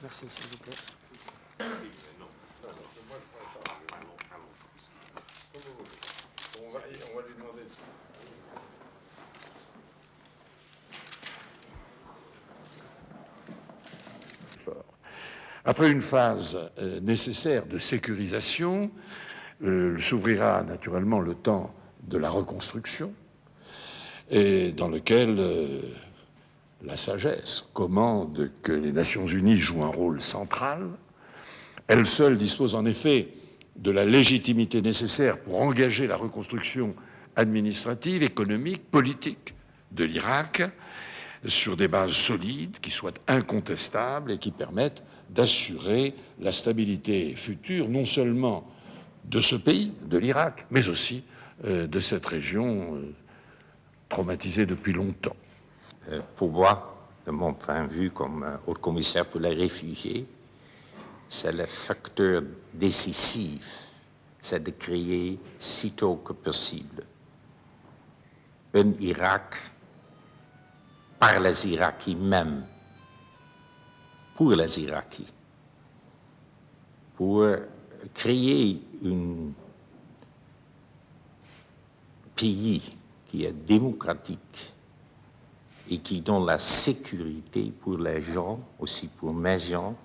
Merci, s'il vous plaît. On va lui demander. Après une phase nécessaire de sécurisation, s'ouvrira naturellement le temps de la reconstruction, et dans lequel la sagesse commande que les Nations Unies jouent un rôle central. Elle seule dispose en effet de la légitimité nécessaire pour engager la reconstruction administrative, économique, politique de l'Irak sur des bases solides qui soient incontestables et qui permettent d'assurer la stabilité future non seulement de ce pays, de l'Irak, mais aussi de cette région traumatisée depuis longtemps. Pour moi, de mon point de vue comme haut-commissaire pour les réfugiés, c'est le facteur décisif, c'est de créer sitôt que possible un Irak par les Irakiens même, pour les Irakiens, pour créer un pays qui est démocratique et qui donne la sécurité pour les gens, aussi pour mes gens,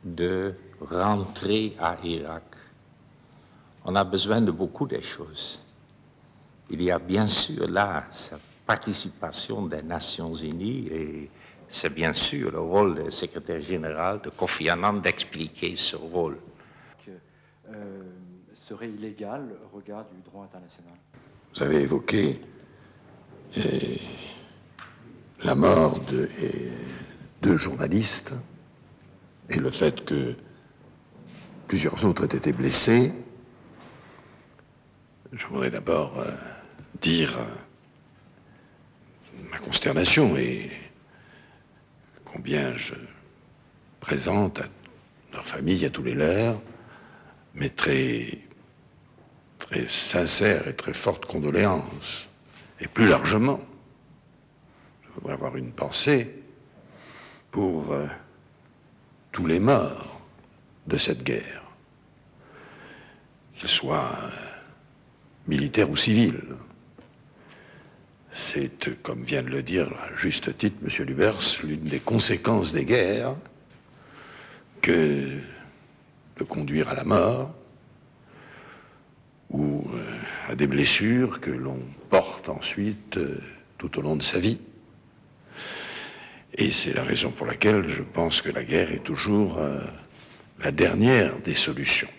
de rentrer à Irak. On a besoin de beaucoup de choses. Il y a bien sûr là cette participation des Nations Unies et c'est bien sûr le rôle du secrétaire général de Kofi Annan d'expliquer ce rôle. Serait illégal au regard du droit international. Vous avez évoqué la mort de deux journalistes et le fait que plusieurs autres aient été blessés. Je voudrais d'abord dire ma consternation et combien je présente à leur famille, à tous les leurs, mes très sincères et très fortes condoléances. Et plus largement, je voudrais avoir une pensée pour tous les morts de cette guerre, qu'ils soient militaires ou civils. C'est, comme vient de le dire à juste titre M. Lubers, l'une des conséquences des guerres que de conduire à la mort ou à des blessures que l'on porte ensuite tout au long de sa vie. Et c'est la raison pour laquelle je pense que la guerre est toujours la dernière des solutions.